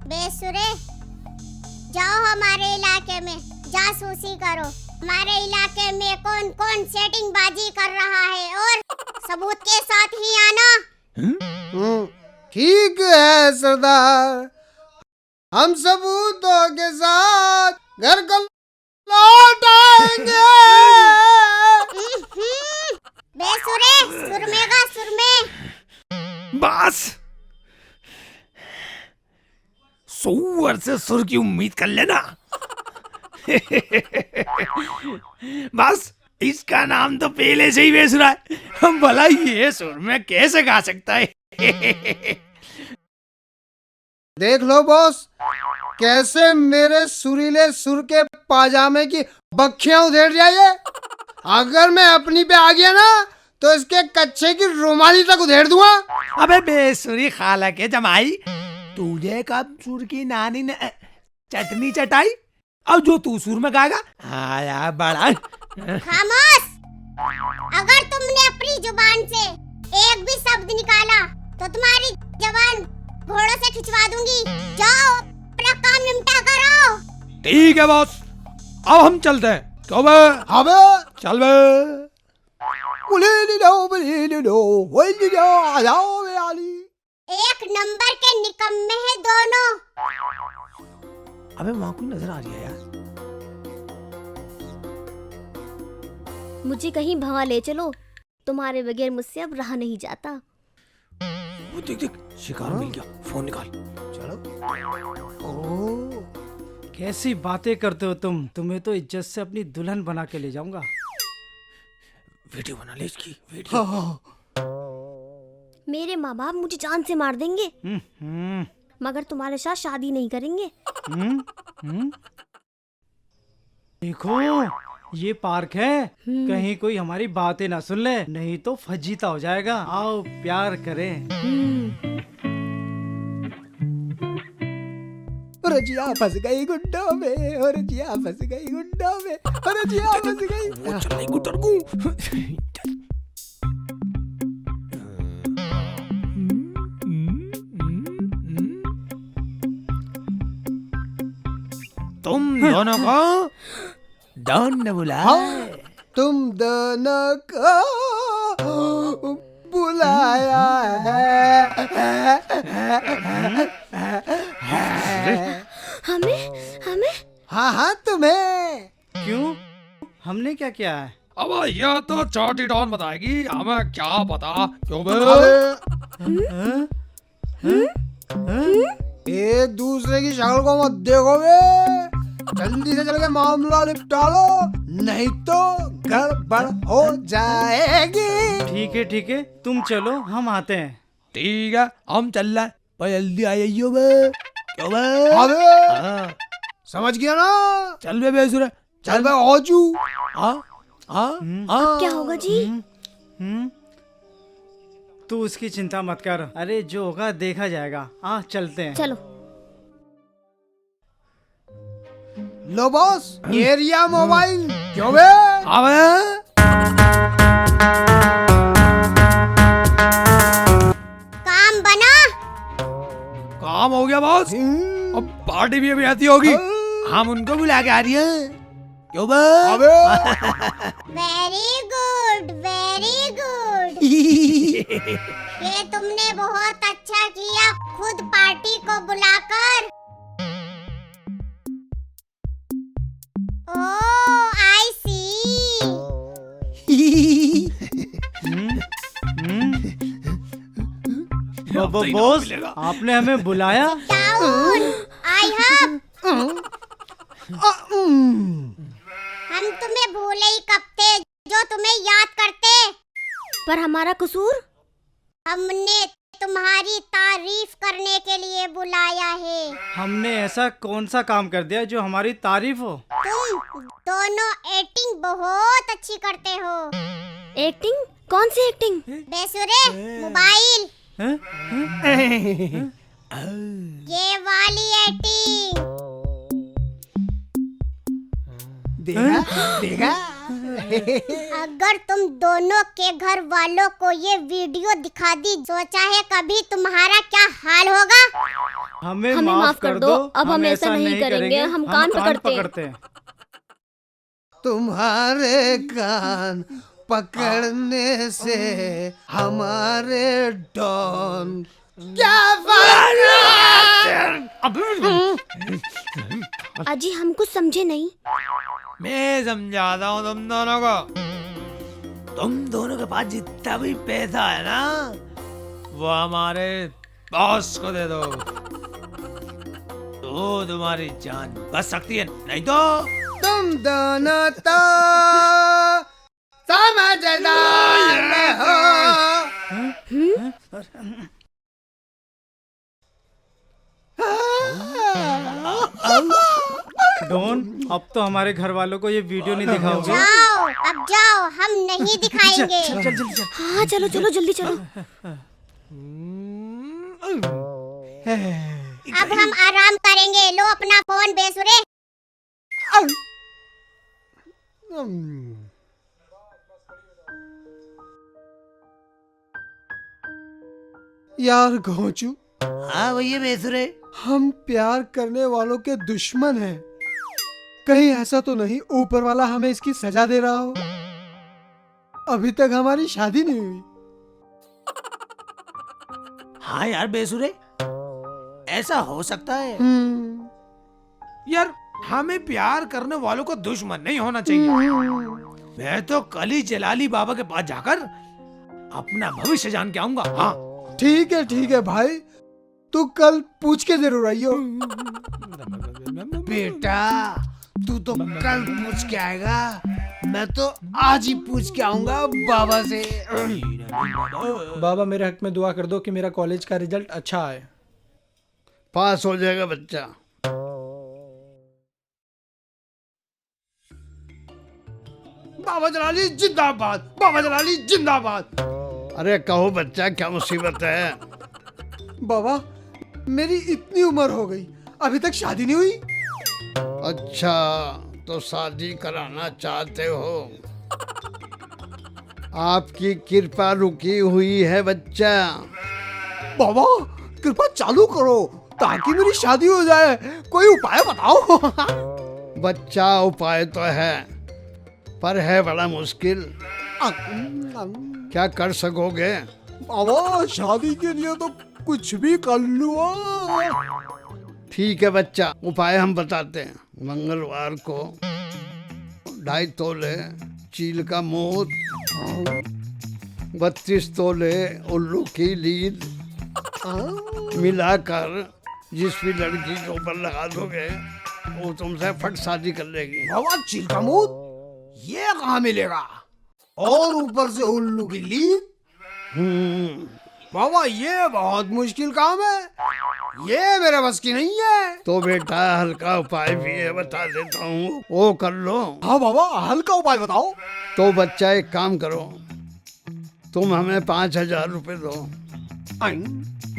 बेसुरे, जाओ हमारे इलाके में जासूसी करो। हमारे इलाके में कौन कौन सेटिंग बाजी कर रहा है और सबूत के साथ ही आना। ठीक है सरदार, हम सबूतों के साथ घर को लौट आएंगे। बेसुरे, सुरमेगा सुरमे। बस सुअर से सुर की उम्मीद कर लेना। बस इसका नाम तो पहले से ही बेसुरा है, हम भला ये सुर में कैसे गा सकता है। देख लो बॉस, कैसे मेरे सुरीले सुर के पाजामे की बखियां उधेड़ जाइए। अगर मैं अपनी पे आ गया ना तो इसके कच्चे की रुमाली तक उधेड़ दूंगा। अबे बेसुरी खाला के जमाई, तुझे कब सुर की नानी ने चटनी चटाई? अब जो तू सुर में गाएगा आया बड़ा। खामोश! अगर तुमने अपनी जुबान से एक भी शब्द निकाला तो तुम्हारी जबान घोड़ों से खिंचवा दूंगी। जाओ अपना काम निपटा करो। ठीक है बॉस, अब हम चलते हैं। क्यों बे? हाँ बे। चल बे। एक नंबर के निकम्मे हैं दोनों। अबे वहाँ कोई नजर आ रही है यार। मुझे कहीं भगा ले चलो, तुम्हारे बगैर मुझसे अब रहा नहीं जाता। वो देख देख, शिकार मिल गया, फोन निकाल। चलो। कैसी बातें करते हो तुम, तुम्हें तो इज्जत से अपनी दुल्हन बना के ले जाऊंगा। वीडियो बना ले इसकी, वीडियो। मेरे माँ बाप मुझे जान से मार देंगे, मगर तुम्हारे साथ शादी नहीं करेंगे। देखो ये पार्क है, कहीं कोई हमारी बातें ना सुन ले, नहीं तो फजीता हो जाएगा। आओ प्यार करें। रजिया फंस गई गुड्डों में, और रजिया फंस गई गुड्डों में, और रजिया फंस गई। वो चल नहीं गुटर को। तुम दोनों को डॉन ने बुलाया। तुम दोनों को बुलाया है। हमें हमें हाँ हाँ तुम्हें। क्यों, हमने क्या किया है? अब ये तो छोटी डॉन बताएगी, हमें क्या पता। क्यों बे? एक दूसरे की शक्ल को मत देखो बे, जल्दी से चल के मामला निपटा लो, नहीं तो गड़बड़ हो जाएगी। ठीक है, तुम चलो, हम आते हैं। ठीक है, हम चल रहे हैं, पर जल्दी आइयो बे। क्यों बे? हाँ बे, हाँ, समझ गया ना। चल बे बेसुरा, चल बे ओजू। हाँ हाँ अब क्या होगा जी? तू उसकी चिंता मत कर, अरे जो होगा देखा जाएगा। हाँ चलते हैं। चलो। लो बॉस, एरिया मोबाइल। क्यों बे? अबे काम बना। काम हो गया बॉस, अब पार्टी भी अभी आती होगी, हम उनको बुला के आ रही है। क्यों बे? अबे वेरी गुड, वेरी गुड। ये तुमने बहुत अच्छा किया, खुद पार्टी को बुलाकर। ओह आई सी। बॉस, आपने हमें बुलाया? Down I have. हम तुम्हें भूले ही कब थे, जो तुम्हें याद करते। पर हमारा कसूर? हमने तुम्हारी तारीफ करने के लिए बुलाया है। हमने ऐसा कौन सा काम कर दिया जो हमारी तारीफ हो? तुम दोनों एक्टिंग बहुत अच्छी करते हो। एक्टिंग? कौन सी एक्टिंग? बेसुरे, मोबाइल। ये वाली एक्टिंग। देखा देखा। अगर तुम दोनों के घर वालों को ये वीडियो दिखा दी, सोचा है कभी तुम्हारा क्या हाल होगा? हमें माफ कर दो, अब हम ऐसा नहीं करेंगे, हम कान पकड़ते हैं। तुम्हारे कान पकड़ने से हमारे डॉन क्या अजी हम कुछ समझे नहीं। मैं समझाता हूँ तुम दोनों को। तुम दोनों के पास जितना भी पैसा है ना, वो हमारे बॉस को दे दो, तो तुम्हारी जान बच सकती है, नहीं तो तुम दोनों तो समझदार हो। डॉन, अब तो हमारे घर वालों को ये वीडियो नहीं दिखाओगे? जाओ, अब जाओ, हम नहीं दिखाएंगे। हाँ चलो चलो जल्दी चलो। अब हम आराम करेंगे। लो अपना फोन बेसुरे। यार घोंचू, हाँ भैया बेसुरे, हम प्यार करने वालों के दुश्मन हैं। कहीं ऐसा तो नहीं ऊपर वाला हमें इसकी सजा दे रहा हो? अभी तक हमारी शादी नहीं हुई। हाँ यार बेसुरे, ऐसा हो सकता है यार। हमें प्यार करने वालों को दुश्मन नहीं होना चाहिए। मैं तो कल ही जलाली बाबा के पास जाकर अपना भविष्य जान के आऊंगा। हाँ ठीक है भाई, तू कल पूछ के जरूर आइयो। बेटा तू तो कल पूछ के आएगा, मैं तो आज ही पूछ के आऊंगा बाबा से। बाबा मेरे हक में दुआ कर दो कि मेरा कॉलेज का रिजल्ट अच्छा आए। पास हो जाएगा बच्चा। बाबा जलाली जिंदाबाद, बाबा जलाली जिंदाबाद। अरे कहो बच्चा, क्या मुसीबत है? बाबा मेरी इतनी उम्र हो गई, अभी तक शादी नहीं हुई। अच्छा, तो शादी कराना चाहते हो? आपकी कृपा रुकी हुई है बच्चा। बाबा कृपा चालू करो ताकि मेरी शादी हो जाए, कोई उपाय बताओ। बच्चा उपाय तो है, पर है बड़ा मुश्किल। क्या कर सकोगे? बाबा शादी के लिए तो कुछ भी कर लूँ। ठीक है बच्चा, उपाय हम बताते हैं। मंगलवार को 2.5 तोले चील का मोत, 32 तोले उल्लू की लीद मिलाकर जिस भी लड़की के ऊपर लगा दोगे, वो तुमसे फट शादी कर लेगी। बाबा चील का मूत ये कहाँ मिलेगा? और ऊपर से उल्लू की लीद? बाबा ये बहुत मुश्किल काम है, ये मेरे बस की नहीं है। तो बेटा हल्का उपाय भी है, बता देता हूँ, वो कर लो। हाँ बाबा हल्का उपाय बताओ। तो बच्चा एक काम करो, तुम हमें 5,000 रुपए दो,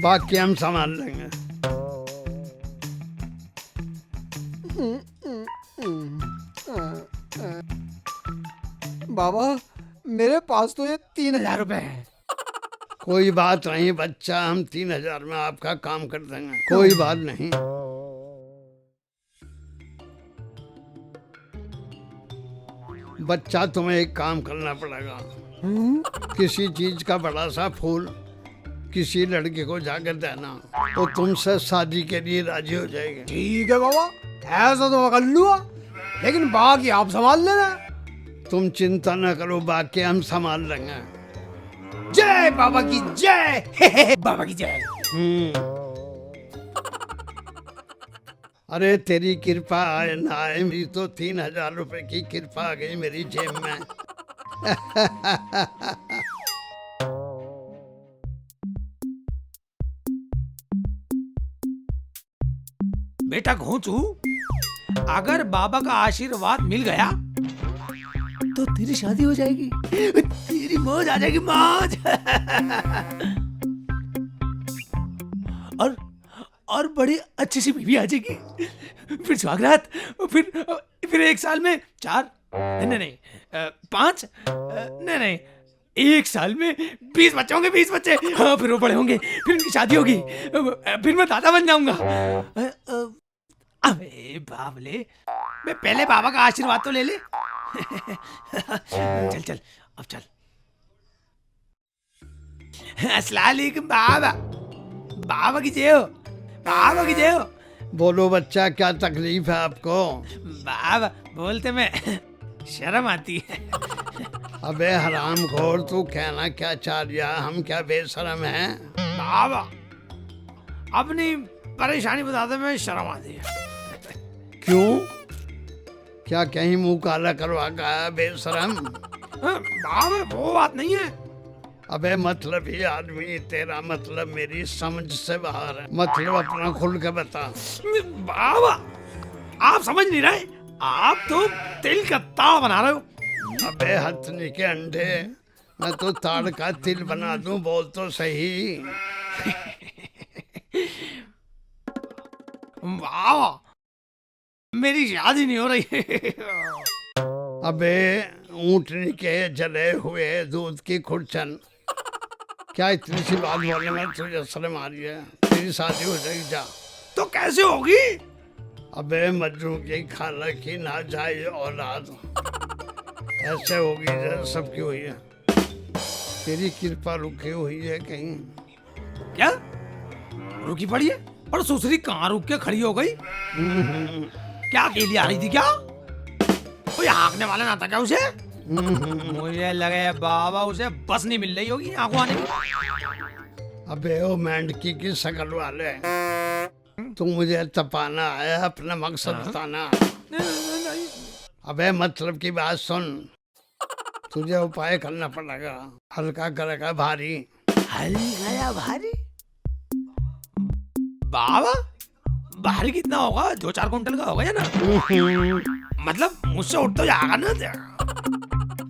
बाकी हम संभाल लेंगे। बाबा मेरे पास तो ये 3,000 रुपए है। कोई बात नहीं बच्चा, हम 3,000 में आपका काम कर देंगे, कोई बात नहीं। बच्चा तुम्हें एक काम करना पड़ेगा। किसी चीज का बड़ा सा फूल किसी लड़के को जाकर देना, तो तुमसे शादी के लिए राजी हो जाएगी। ठीक है बाबा, ऐसा तो मैं कर लूँगा, लेकिन बाकी आप संभाल लेना। तुम चिंता न करो, बाकी हम संभाल लेंगे। जय बाबा की जय। बाबा की जय। अरे तेरी कृपा आए ना आए, मेरी तो 3,000 रुपए की कृपा आ गई मेरी जेब में। बेटा घोंचू, अगर बाबा का आशीर्वाद मिल गया तो तेरी शादी हो जाएगी, तेरी मौज आ जाएगी, मौज। और बड़ी अच्छी सी बीवी आ जाएगी, फिर स्वागत, फिर 1 साल में 4 नहीं 5? नहीं नहीं, 1 साल में 20 बच्चे होंगे, 20 बच्चे। हाँ, फिर वो बड़े होंगे, फिर उनकी शादी होगी, फिर मैं दादा बन जाऊंगा। अबे बाबले, मैं पहले बाबा का आशीर्वाद तो ले ले। चल चल, अब चल। अस्सलाम वालेकुम बाबा। बाबा की जय हो, बाबा की जय हो। बोलो बच्चा, क्या तकलीफ है आपको? बाबा बोलते में शर्म आती है। अबे हराम खोर, तू कहना क्या चाह रहा? हम क्या बेशरम हैं? बाबा अपनी परेशानी बताते में शर्म आती है। क्यों? क्या कहीं मुंह काला करवा का है बेशरम? बाबा वो बात नहीं है। अबे मतलब ही आदमी, तेरा मतलब मेरी समझ से बाहर है। मतलब अपना खुल के बता। बाबा आप समझ नहीं रहे, आप तो तिल का ताड़ बना रहे हो। अबे हथनी के अंडे, मैं तो ताड़ का तिल बना दूं, बोल तो सही। बाबा मेरी शादी नहीं हो रही। अबे ऊँटनी के जले हुए दूध की खुरचन, क्या इतनी सी बात बोलने में तुझे शर्म आ रही है? तेरी शादी हो जाएगी, जा। तो कैसे होगी? अबे मजनू की खाला की ना जाए औलाद ऐसे होगी जैसे सबकी हुई है। तेरी कृपा रुकी हुई है कहीं? क्या रुकी पड़ी है? और सुसरी कहाँ रुक के खड़ी हो गई? क्या अकेली आ रही थी क्या? कोई हाँकने वाला ना था क्या उसे? मुझे लगे बाबा उसे बस नहीं मिल रही होगी आंखों आने की। अबे ओ मेंढकी की शकल वाले, तू मुझे तपाना है, अपना मकसद बताना। अबे मतलब की बात सुन, तुझे उपाय करना पड़ेगा, हल्का करेगा भारी। हल्का या भारी? बाबा भारी कितना होगा? 2-4 कुंटल का होगा या ना? मतलब मुझसे उठ तो जाएगा ना?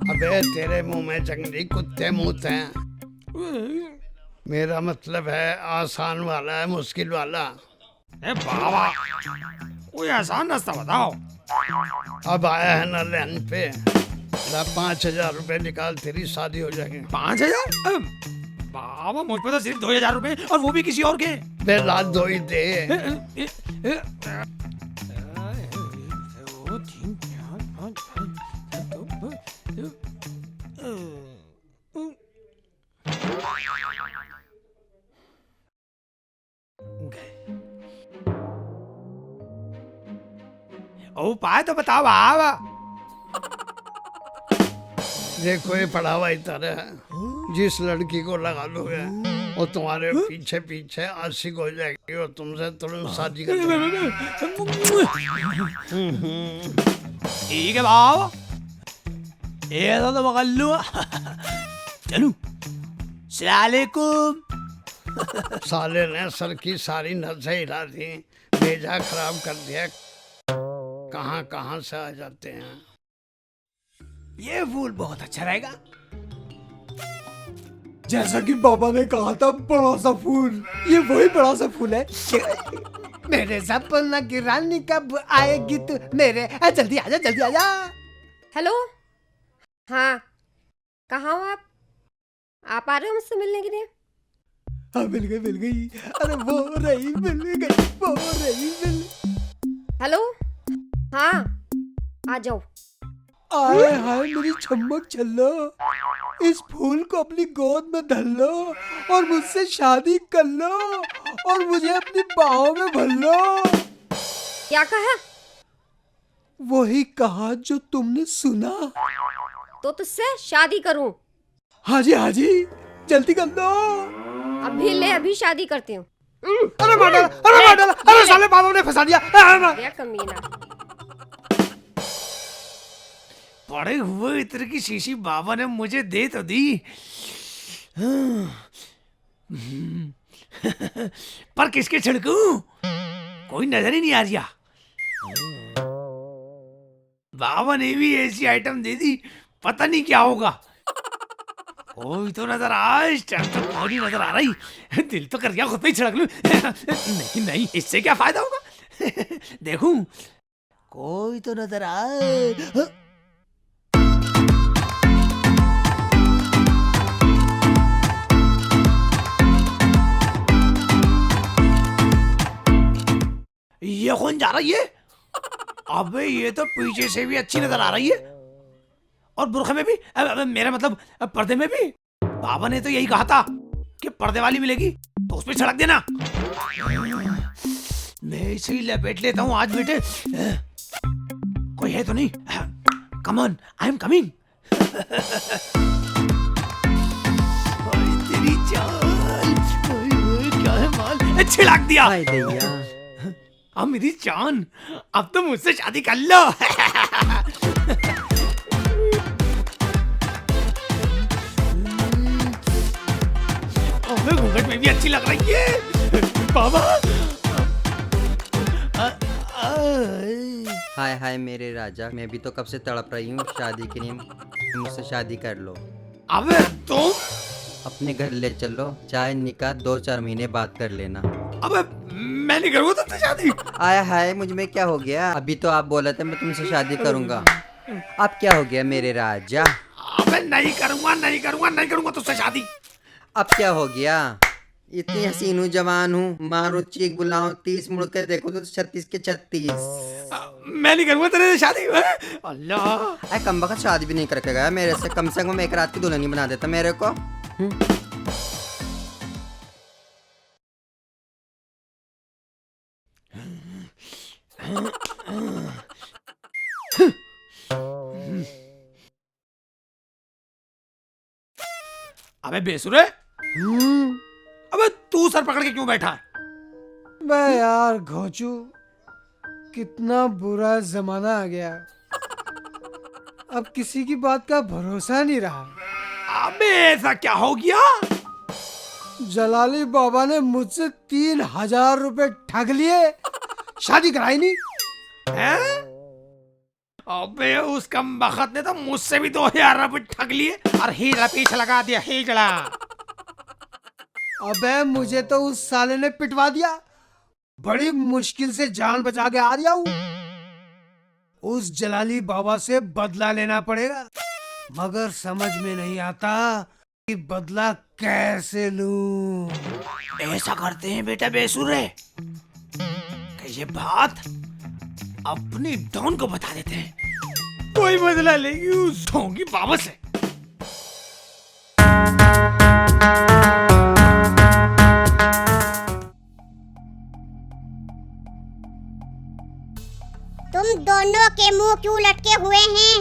अबे तेरे मुंह में जंगली कुत्ते मुंहते हैं। मेरा मतलब है आसान वाला है, मुश्किल वाला। ए बाबा कोई आसान रास्ता बताओ। अब आया है ना लेन पे, 5,000 रुपए निकाल, तेरी शादी हो जाएगी। 5,000? बाबा मुझ पे तो सिर्फ 2,000 रुपए, और वो भी किसी और के। बे लात दो ही दे। उपाय तो बताओ बाबा। देखो ये पढ़ा हुआ ही तरह है, जिस लड़की को लगा लोगे वो तुम्हारे पीछे पीछे आशिक हो जाएगी और तुमसे तुरंत शादी कर देगी। ठीक है बाबा, ऐसा तो पकड़ लूंगा। चलूं? सलालेकुम। साले ने सर की सारी नसें हिला दी, भेजा खराब कर दिया। कहाँ कहाँ से आ जाते हैं। ये फूल बहुत अच्छा रहेगा। जैसा कि बाबा ने कहा था, बड़ा सा फूल, ये वही बड़ा सा फूल है। मेरे सपना की रानी कब आएगी तू मेरे, जल्दी आजा, जल्दी आजा। हेलो, हाँ कहाँ हो आप? आप आ रहे हो मुझसे मिलने के लिए? हाँ मिल गई। अरे वो रही मिल गई। हेलो, हाँ आ जाओ। आए हाय मेरी छम्मक छल्लो, इस फूल को अपनी गोद में धर लो और मुझसे शादी कर लो और मुझे अपनी बाहों में भर लो। क्या कहा? वही कहा जो तुमने सुना। तो तुझसे शादी करूं? हाँ जी, जल्दी कर लो। अभी शादी करती हूँ। अरे मार डाला, अरे साले बाबा ने फंसा दिया। क्या कमीना। पड़े हुए इत्र की शीशी बाबा ने मुझे दे तो दी, पर किसके छिड़कूं? कोई नजर ही नहीं आ रहा। बाबा ने भी ऐसी आइटम दे दी, पता नहीं क्या होगा। कोई तो नजर आ, इस टाइम तो कोई नजर आ रही। दिल तो कर गया खुद पे ही छिड़क लूं। नहीं, इससे क्या फायदा होगा? देखूं, कोई तो नजर आ। कौन जा रही है? अबे ये तो पीछे से भी अच्छी नजर आ रही है, और बुरखे में भी, मेरा मतलब पर्दे में भी। बाबा ने तो यही कहा था कि पर्दे वाली मिलेगी तो उस पर छिड़क देना। मैं इसे ही लपेट लेता हूँ आज बेटे। कोई है तो नहीं? Come on, I am coming. तेरी जान, क्या है माल, छिड़क दिया। हाय दैया। अब मेरी जान, अब तो मुझसे शादी कर लो। अबे घूंघट में भी अच्छी लग रही है बाबा। हाय हाय मेरे राजा, मैं भी तो कब से तड़प रही हूँ शादी के लिए, मुझसे शादी कर लो। अबे तुम, अपने घर ले चलो, चाहे निकाह 2-4 महीने बाद कर लेना। अबे मैं नहीं करूँगा तुमसे शादी। आया हाय, मुझ में क्या हो गया? अभी तो आप बोला था मैं तुमसे शादी करूंगा, अब क्या हो गया मेरे राजा? अबे नहीं करूँगा, नहीं करूँगा, नहीं करूँगा तुझसे शादी। अब क्या हो गया? इतनी हसीन हूँ, जवान हूँ, मारो चीख बुलाओ 30, मुड़ कर देखो तो 36 के 36। मैं नहीं करूँगा तेरे से शादी। अल्लाह, अरे कम वक्त शादी भी नहीं करके गया मेरे से, कम एक रात की दुल्हन ही बना देता मेरे को। अबे बेसुरे, अबे तू सर पकड़ के क्यों बैठा है? बे यार घोंचू, कितना बुरा जमाना आ गया, अब किसी की बात का भरोसा नहीं रहा। अबे ऐसा क्या हो गया? जलाली बाबा ने मुझसे 3000 रुपए ठग लिए, शादी कराई नहीं। हैं? अबे उस कम बखत ने तो मुझसे भी 2000 रुपए ठग लिए और हीरा पीछे लगा दिया, हीरा। अबे मुझे तो उस साले ने पिटवा दिया, बड़ी मुश्किल से जान बचा के आ रहा हूँ। उस जलाली बाबा से बदला लेना पड़ेगा, मगर समझ में नहीं आता कि बदला कैसे लूं। ऐसा करते हैं बेटा बेसुरे, कि ये बात अपनी डॉन को बता देते हैं, कोई बदला लेगी उस ढोंगी बाबा से। तुम दोनों के मुंह क्यों लटके हुए हैं?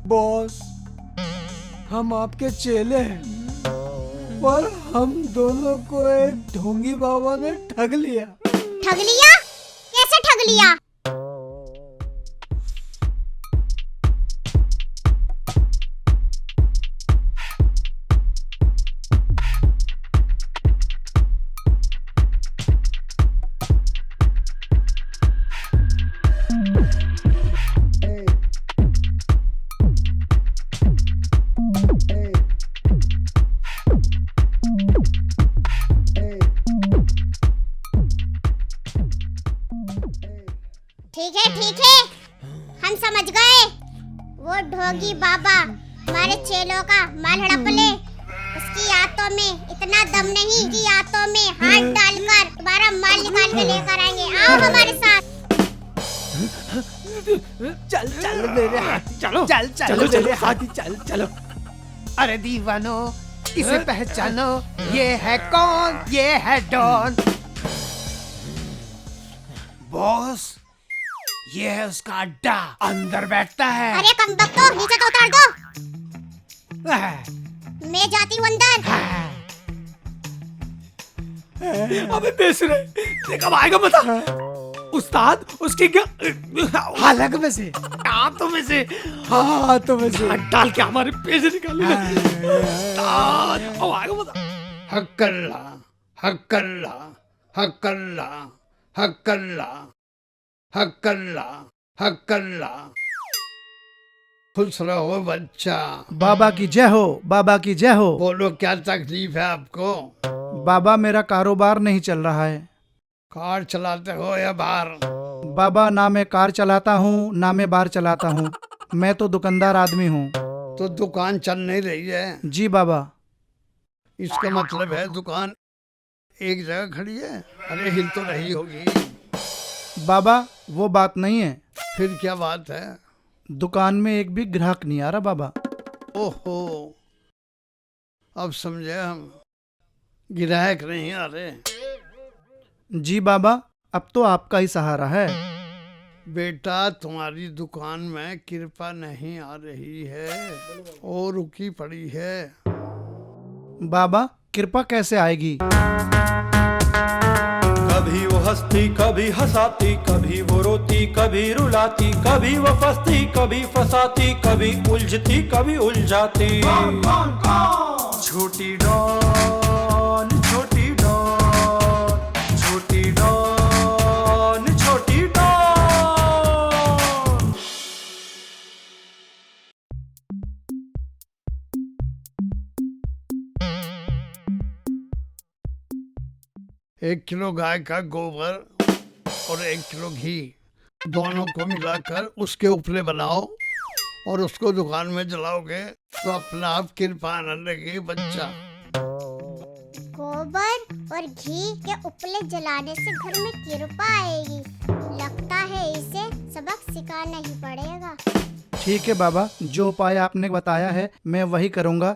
बॉस, हम आपके चेले हैं, पर हम दोनों को एक ढोंगी बाबा ने ठग लिया। ठग लिया? कैसे ठग लिया? ठीक है, हम समझ गए। वो ढोगी बाबा हमारे चेलों का माल हड़प ले, उसकी आंतों में इतना दम नहीं कि आंतों में हाथ डालकर तुम्हारा माल निकाल के लेकर आएंगे। आओ हमारे साथ। चल चल मेरे हाथी, चलो चल चल चलो, मेरे चलो। हाथी, चल चलो। अरे दीवानो, इसे पहचानो, ये है कौन? ये है डॉन। बॉस, ये है उसका अड्डा, अंदर बैठता है। अरे कमबख्तो, नीचे तो उतार दो। मैं जाती हूँ अंदर। अबे बेसुरे, ये कब आएगा बता? उस्ताद, उसकी क्या हालक में से, हाथों में से हाथों में से हाथ डाल के हमारे पैसे निकालेगा। उस्ताद, अब आएगा बता? हक्कल्ला हक्कल्ला हक्कल्ला हक्कल्ला हक्कल्ला हक्कल्ला। खुश रहो बच्चा। बाबा की जय हो, बाबा की जय हो। बोलो क्या तकलीफ है आपको? बाबा मेरा कारोबार नहीं चल रहा है। कार चलाते हो या बार? बाबा ना मैं कार चलाता हूँ ना मैं बार चलाता हूँ, मैं तो दुकानदार आदमी हूँ। तो दुकान चल नहीं रही है। जी बाबा। इसका मतलब है दुकान एक जगह खड़ी है। अरे हिल तो रही होगी। बाबा वो बात नहीं है, फिर क्या बात है? दुकान में एक भी ग्राहक नहीं आ रहा बाबा। ओहो, अब समझे हम, ग्राहक नहीं आ रहे। जी बाबा, अब तो आपका ही सहारा है। बेटा तुम्हारी दुकान में कृपा नहीं आ रही है और रुकी पड़ी है। बाबा कृपा कैसे आएगी? कभी वो हंसती कभी हंसाती, कभी वो रोती कभी रुलाती, कभी वो फंसती कभी फंसाती, कभी उलझती कभी उलझाती। छोटी डॉन छोटी डॉन, छोटी डॉन छोटी डॉन। एक किलो गाय का गोबर और 1 किलो घी दोनों को मिलाकर उसके उपले बनाओ और उसको दुकान में जलाओगे तो अपने आप कृपा आने लगेगी बच्चा। गोबर और घी के उपले जलाने से घर में कृपा आएगी। लगता है इसे सबक सिखाना ही पड़ेगा। ठीक है बाबा, जो उपाय आपने बताया है मैं वही करूँगा।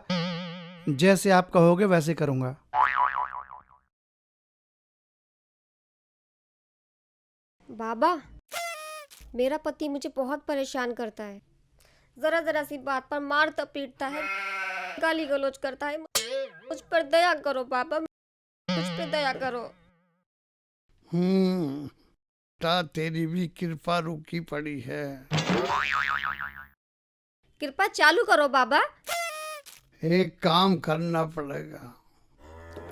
जैसे आप कहोगे वैसे करूँगा। बाबा, मेरा पति मुझे बहुत परेशान करता है। जरा जरा सी बात पर मारता पीटता है, गाली गलौज करता है। मुझ पर दया करो बाबा, मुझ पर दया करो। बेटा तेरी भी कृपा रुकी पड़ी है। कृपा चालू करो बाबा। एक काम करना पड़ेगा।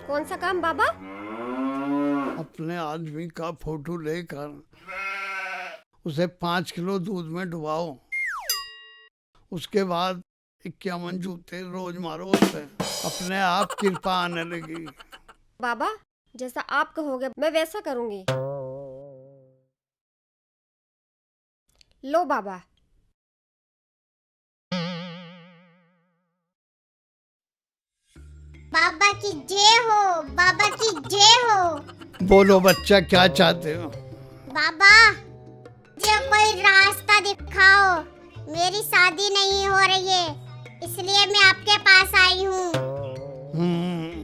कौन सा काम बाबा? अपने आदमी का फोटो लेकर उसे 5 किलो दूध में डुबाओ। उसके बाद 51 जूते रोज मारो उससे, अपने आप कृपा आने लगी। बाबा जैसा आप कहोगे मैं वैसा करूंगी। लो बाबा। बाबा की जय हो, बाबा की जय हो। बोलो बच्चा, क्या चाहते हो? बाबा मुझे कोई रास्ता दिखाओ। मेरी शादी नहीं हो रही है, इसलिए मैं आपके पास आई हूँ।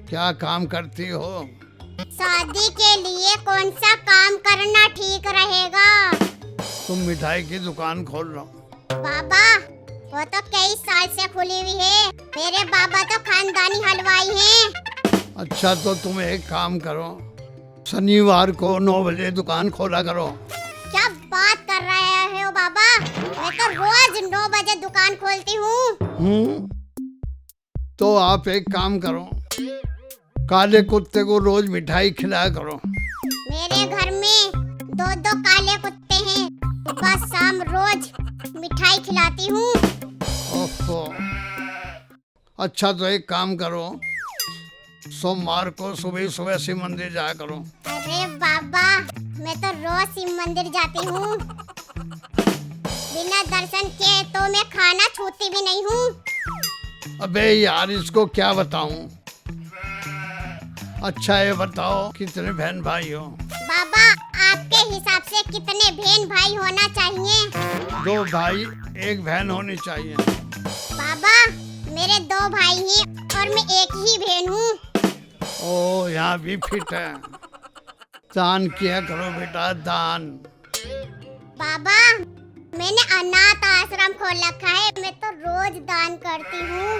क्या काम करती हो? शादी के लिए कौन सा काम करना ठीक रहेगा? तुम मिठाई की दुकान खोल लो। बाबा वो तो कई साल से खुली हुई है। मेरे बाबा तो खानदानी हलवाई हैं। अच्छा तो तुम एक काम करो, शनिवार को 9 बजे दुकान खोला करो। क्या बात कर रहे हो बाबा? मैं तो रोज 9 बजे दुकान खोलती हूँ। तो आप एक काम करो, काले कुत्ते को रोज मिठाई खिलाया करो। मेरे घर में 2 काले कुत्ते हैं। सुबह शाम रोज मिठाई खिलाती हूँ। ओहो, अच्छा तो एक काम करो, सोमवार को सुबह सुबह शिव मंदिर जाया करो। अरे बाबा मैं तो रोज शिव मंदिर जाती हूँ। बिना दर्शन किए तो मैं खाना छूती भी नहीं हूँ। अबे यार इसको क्या बताऊं। अच्छा ये बताओ कितने बहन भाई हो? बाबा आपके हिसाब से कितने बहन भाई होना चाहिए? 2 भाई 1 बहन होनी चाहिए। बाबा मेरे 2 भाई हैं और मैं एक ही बहन हूँ। ओ यहाँ भी फिट है। दान किया करो बेटा, दान। बाबा मैंने अनाथ आश्रम खोल रखा है, मैं तो रोज दान करती हूँ।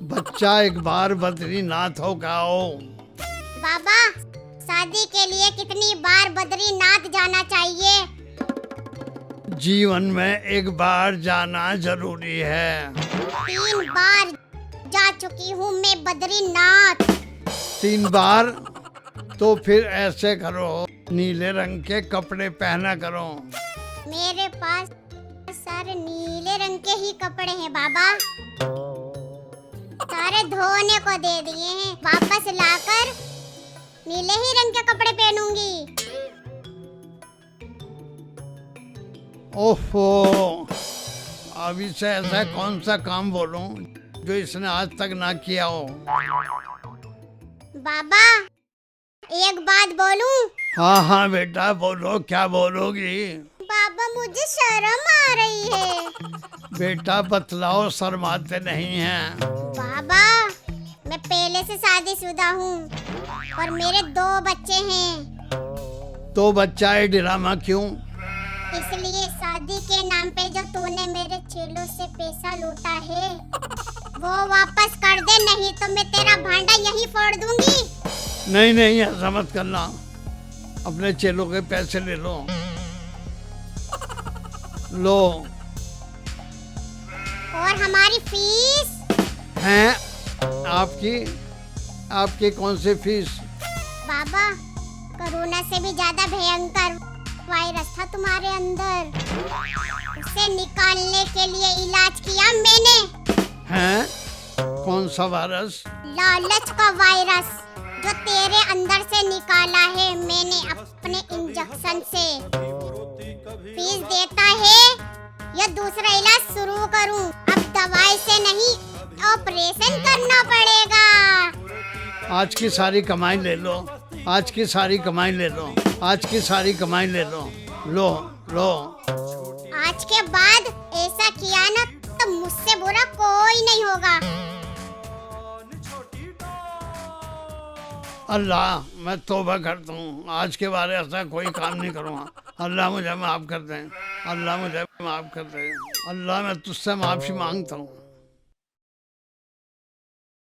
बच्चा एक बार बद्रीनाथ हो आओ। बाबा शादी के लिए कितनी बार बद्रीनाथ जाना चाहिए? जीवन में एक बार जाना जरूरी है। 3 बार जा चुकी हूँ मैं बद्रीनाथ। 3 बार? तो फिर ऐसे करो, नीले रंग के कपड़े पहना करो। मेरे पास सारे नीले रंग के ही कपड़े हैं बाबा। सारे धोने को दे दिए हैं, वापस लाकर नीले ही रंग के कपड़े पहनूंगी। ओहो, अभी से ऐसा कौन सा काम बोलूं जो इसने आज तक ना किया हो। बाबा एक बात बोलूं? हाँ हाँ बेटा बोलो, क्या बोलोगी? बाबा मुझे शर्म आ रही है। बेटा बतलाओ, शर्माते नहीं हैं। बाबा मैं पहले से शादीशुदा हूँ और मेरे 2 बच्चे हैं। तो बच्चा है ड्रामा क्यों? इसलिए शादी के नाम पे जो तूने मेरे चेलों से पैसा लूटा है वो वापस कर दे, नहीं तो मैं तेरा भांडा यहीं फोड़ दूंगी। नहीं नहीं ऐसा मत करना, अपने चेलों के पैसे ले लो। लो। और हमारी फीस? हैं आपकी कौन सी फीस? बाबा कोरोना से भी ज्यादा भयंकर वायरस था तुम्हारे अंदर, उसे निकालने के लिए इलाज किया मैंने। हैं? कौन सा वायरस? लालच का वायरस जो तेरे अंदर से निकाला है मैंने अपने इंजेक्शन से। फीस देता है या दूसरा इलाज शुरू करूं? अब दवाई से नहीं ऑपरेशन करना पड़ेगा। आज की सारी कमाई ले लो, आज की सारी कमाई ले लो, आज की सारी कमाई ले लो। लो लो। आज के बाद ऐसा किया ना तो मुझसे बुरा कोई नहीं होगा। अल्लाह मैं तौबा करता हूँ, आज के बाद ऐसा कोई काम नहीं करूँगा। अल्लाह मुझे माफ कर दे, अल्लाह मुझे माफ कर दे, अल्लाह मैं तुझसे माफी मांगता हूँ।